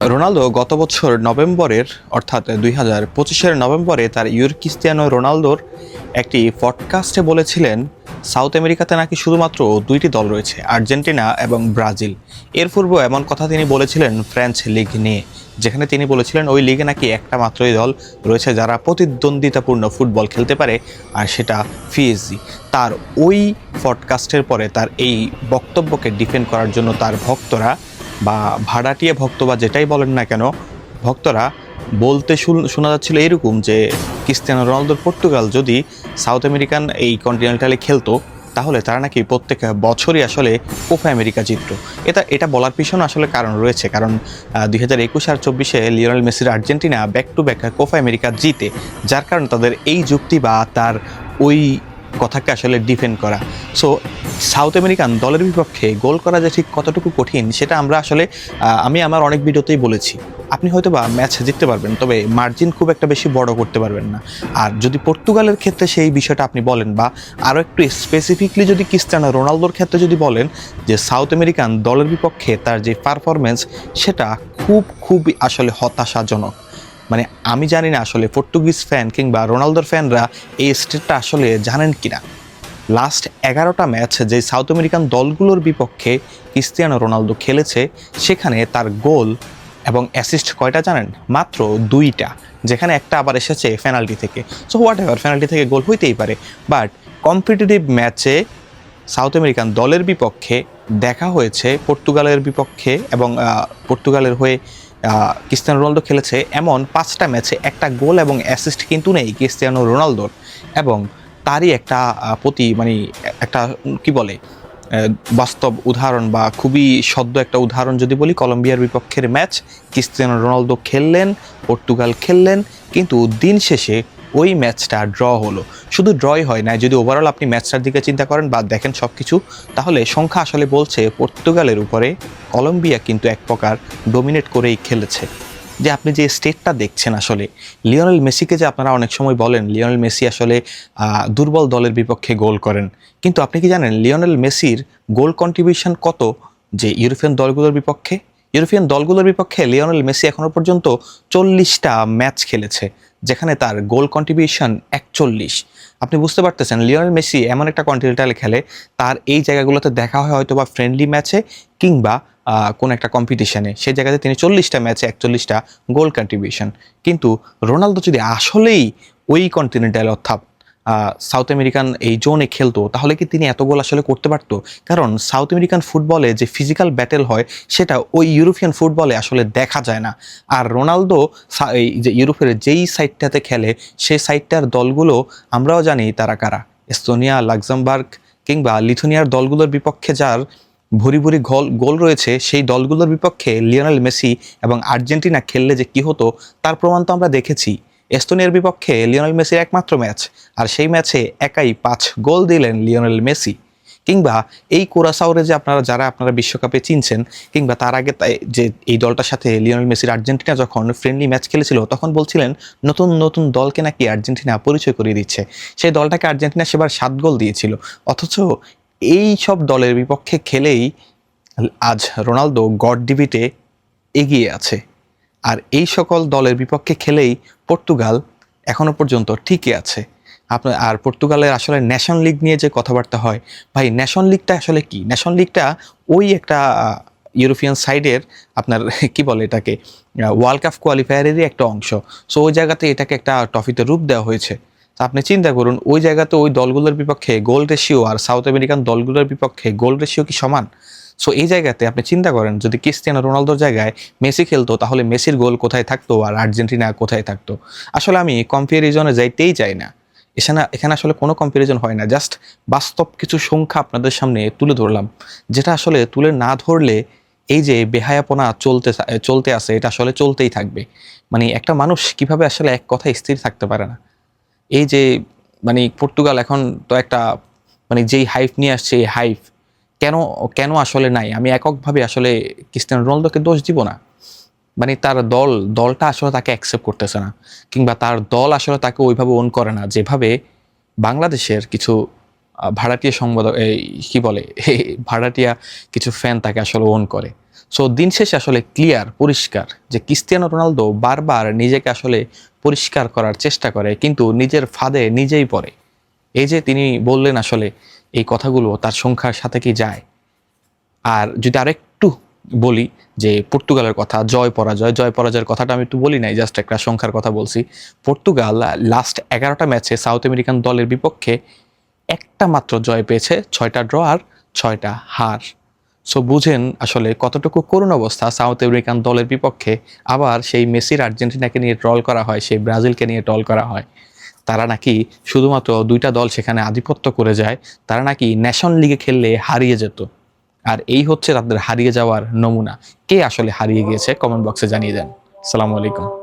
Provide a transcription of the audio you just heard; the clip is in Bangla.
রোনালদো গত বছর নভেম্বরের অর্থাৎ 2025-এর নভেম্বরে তার ক্রিস্টিয়ানো রোনালদোর একটি পডকাস্টে বলেছিলেন সাউথ আমেরিকাতে নাকি শুধুমাত্র দুইটি দল রয়েছে, আর্জেন্টিনা এবং ব্রাজিল। এর পূর্বেও এমন কথা তিনি বলেছিলেন ফ্রেঞ্চ লিগ নিয়ে, যেখানে তিনি বলেছিলেন ওই লিগে নাকি একটা মাত্রই দল রয়েছে যারা প্রতিদ্বন্দ্বিতাপূর্ণ ফুটবল খেলতে পারে, আর সেটা পিএসজি। তার ওই পডকাস্টের পরে তার এই বক্তব্যকে ডিফেন্ড করার জন্য তার ভক্তরা বা ভাড়াটিয়া ভক্ত বা যেটাই বলেন না কেন, ভক্তরা বলতে শোনা যাচ্ছিল এরকম যে ক্রিস্টিয়ানো রোনালদোর পর্তুগাল যদি সাউথ আমেরিকান এই কন্টিনেন্টালে খেলতো তাহলে তারা নাকি প্রত্যেক বছরই আসলে কোপা আমেরিকা জিততো। এটা বলার পিছনে আসলে কারণ রয়েছে, কারণ 2021 আর 24-এ লিওনেল মেসির Argentina back to back Copa America জিতে, যার কারণে তাদের এই যুক্তি বা তার ওই কথাকে আসলে ডিফেন্ড করা। সো সাউথ আমেরিকান দলের বিপক্ষে গোল করা যে ঠিক কতটুকু কঠিন সেটা আমরা আসলে আমি আমার অনেক ভিডিওতেই বলেছি। আপনি হয়তো বা ম্যাচ জিততে পারবেন, তবে মার্জিন খুব একটা বেশি বড় করতে পারবেন না। আর যদি পর্তুগালের ক্ষেত্রে সেই বিষয়টা আপনি বলেন, বা আরও একটু স্পেসিফিকলি যদি ক্রিস্টিয়ানো রোনালদোর ক্ষেত্রে যদি বলেন যে সাউথ আমেরিকান দলের বিপক্ষে তার যে পারফরমেন্স সেটা খুবই আসলে হতাশাজনক। মানে আমি জানি না আসলে পর্তুগিজ ফ্যান কিংবা রোনালদোর ফ্যানরা এই স্টেটটা আসলে জানেন কিনা। লাস্ট 11টা ম্যাচ যে সাউথ আমেরিকান দলগুলোর বিপক্ষে ক্রিস্টিয়ানো রোনালদো খেলেছে, সেখানে তার গোল এবং অ্যাসিস্ট কয়টা জানেন? মাত্র 2টা, যেখানে একটা আবার এসেছে পেনাল্টি থেকে। সো হোয়াট এভার, পেনাল্টি থেকে গোল হইতেই পারে, বাট কম্পিটিটিভ ম্যাচে সাউথ আমেরিকান দলের বিপক্ষে দেখা হয়েছে পর্তুগালের বিপক্ষে, এবং পর্তুগালের হয়ে ক্রিস্টিয়ানো রোনালদো খেলেছে এমন 5টা ম্যাচে একটা গোল এবং অ্যাসিস্ট কিন্তু নেই ক্রিস্টিয়ানো রোনালদোর। এবং তারই একটা একটা কি বলে বাস্তব উদাহরণ বা খুবই সদ্য একটা উদাহরণ যদি বলি, কলম্বিয়ার বিপক্ষের ম্যাচ ক্রিস্টিয়ানো রোনালদো খেললেন, পর্তুগাল খেললেন, কিন্তু দিন শেষে ওই ম্যাচটা ড্র হলো। শুধু ড্রই হয় না, যদি ওভারঅল আপনি ম্যাচটার দিকে চিন্তা করেন বা দেখেন সব কিছু, তাহলে সংখ্যা আসলে বলছে পর্তুগালের উপরে কলম্বিয়া কিন্তু এক প্রকার ডোমিনেট করেই খেলেছে। যে আপনি যে স্টেটটা দেখছেন আসলে, লিওনেল মেসিকে যে আপনারা অনেক সময় বলেন লিওনেল মেসি আসলে দুর্বল দলের বিপক্ষে গোল করেন, কিন্তু আপনি কি জানেন লিওনেল মেসির গোল কন্ট্রিবিউশন কত যে ইউরোপিয়ান দলগুলোর বিপক্ষে? ইউরোপিয়ান দলগুলোর বিপক্ষে লিওনেল মেসি এখনও পর্যন্ত 40টা ম্যাচ খেলেছে, যেখানে তার গোল কন্ট্রিবিউশন 41। আপনি বুঝতে পারতেছেন লিওনেল মেসি এমন একটা কন্টিনেন্টালে খেলে, তার এই জায়গাগুলোতে দেখা হয় হয়তো বা ফ্রেন্ডলি ম্যাচে কিংবা কোন একটা কম্পিটিশনে, সেই জায়গাতে তিনি 40টা ম্যাচে 41টা গোল কন্ট্রিবিউশন। কিন্তু রোনালদো যদি আসলেই ওই কন্টিনেন্টাল অর্থাৎ সাউথ আমেরিকান এই জোনে খেলতো, তাহলে কি তিনি এত গোল আসলে করতে পারতো? কারণ সাউথ আমেরিকান ফুটবলে যে ফিজিক্যাল ব্যাটেল হয় সেটা ওই ইউরোপিয়ান ফুটবলে আসলে দেখা যায় না। আর রোনালদো এই যে ইউরোপের যেই সাইডটাতে খেলে সেই সাইডটার দলগুলো আমরাও জানি তারা কারা। এস্তোনিয়া, লাক্সেমবার্গ কিংবা লিথুনিয়ার দলগুলোর বিপক্ষে যার ভরি ভরি গোল রয়েছে, সেই দলগুলোর বিপক্ষে লিওনেল মেসি এবং আর্জেন্টিনা খেললে যে কী হতো তার প্রমাণ তো আমরা দেখেছি। এস্তোনিয়ার বিপক্ষে লিওনেল মেসির একমাত্র ম্যাচ, আর সেই ম্যাচে একাই 5 গোল দিলেন লিওনেল মেসি। কিংবা এই কুরাসাওরে যে আপনারা বিশ্বকাপে চিনছেন, কিংবা তার আগে যে এই দলটার সাথে লিওনেল মেসির আর্জেন্টিনা যখন ফ্রেন্ডলি ম্যাচ খেলেছিল, তখন বলছিলেন নতুন নতুন দলকে নাকি আর্জেন্টিনা পরিচয় করিয়ে দিচ্ছে। সেই দলটাকে আর্জেন্টিনা সেবার 7 গোল দিয়েছিল। অথচ এই সব দলের বিপক্ষে খেলেই আজ রোনালদো গড ডিবিটে এগিয়ে আছে। আর এই সকল দলের বিপক্ষে খেলেই পর্তুগাল এখনো পর্যন্ত টিকে আছে। আর পর্তুগালের আসলে ন্যাশন লিগ নিয়ে যে কথাবার্তা হয়, ভাই ন্যাশন লিগটা আসলে কি? ন্যাশন লিগটা ওই একটা ইউরোপিয়ান সাইডের আপনার কি বলে এটাকে ওয়ার্ল্ড কাপ কোয়ালিফায়ারেরই একটা অংশ। সো ওই জায়গাতে এটাকে একটা ট্রফিতে রূপ দেওয়া হয়েছে। তা আপনি চিন্তা করুন, ওই জায়গাতে ওই দলগুলোর বিপক্ষে গোল রেশিও আর সাউথ আমেরিকান দলগুলোর বিপক্ষে গোল রেশিও কি সমান? সো এই জায়গাতে আপনি চিন্তা করেন, যদি ক্রিস্টিয়ানো রোনালদোর জায়গায় মেসি খেলতো, তাহলে মেসির গোল কোথায় থাকতো আর আর্জেন্টিনা কোথায় থাকতো? আসলে আমি কম্প্যারিজনে যাইতেই চাই না। এখানে আসলে কোনো কম্প্যারিজন হয় না, জাস্ট বাস্তব কিছু সংখ্যা আপনাদের সামনে তুলে ধরলাম, যেটা আসলে তুলে না ধরলে এই যে বেহায়াপনা চলতে আছে, এটা আসলে চলতেই থাকবে। মানে একটা মানুষ কিভাবে আসলে এক কথায় স্থির থাকতে পারে না। এই যে পর্তুগাল এখন তো একটা যেই হাইপ নিয়ে আসছে, এই হাইপ কেন কেন আসলে নাই? আমি এককভাবে আসলে ক্রিস্টিয়ানো রোনালদোকে দোষ দিব না। তার দলটা আসলে তাকে অ্যাকসেপ্ট করতেছে না, কিংবা তার দল আসলে তাকে ওইভাবে ওন করে না যেভাবে বাংলাদেশের কিছু ভাড়াটিয়া সংবাদ এই কি বলে ভাড়াটিয়া কিছু ফ্যান তাকে আসলে ওন করে। সো দিন শেষে আসলে ক্লিয়ার, পরিষ্কার যে ক্রিস্টিয়ানো রোনালদো বারবার নিজেকে আসলে পরিষ্কার করার চেষ্টা করে, কিন্তু নিজের ফাঁদে নিজেই পড়ে। এই যে তিনি বললেন আসলে এই কথাগুলো তার সংখ্যার সাথে কি যায়? আর যদি আরেকটু বলি যে পর্তুগালের কথা, জয় পরাজয়ের কথাটা আমি একটু বলি নাই, জাস্ট একটা সংখ্যার কথা বলছি। পর্তুগাল লাস্ট 11টা ম্যাচে সাউথ আমেরিকান দলের বিপক্ষে একটা মাত্র জয় পেয়েছে, 6টা ড্র আর 6টা হার। সো বুঝেন আসলে কতটুকু করুণ অবস্থা সাউথ আমেরিকান দলের বিপক্ষে। আবার সেই মেসির আর্জেন্টিনাকে নিয়ে ট্রল করা হয়, সেই ব্রাজিলকে নিয়ে ট্রল করা হয়। তারা নাকি শুধুমাত্র 2টা দল সেখানে আধিপত্য করে যায়, তারা নাকি ন্যাশন লিগে খেললে হারিয়ে যেত। আর এই হচ্ছে তাদের হারিয়ে যাওয়ার নমুনা। কে আসলে হারিয়ে গিয়েছে কমেন্ট বক্সে জানিয়ে দেন। আসসালামু আলাইকুম।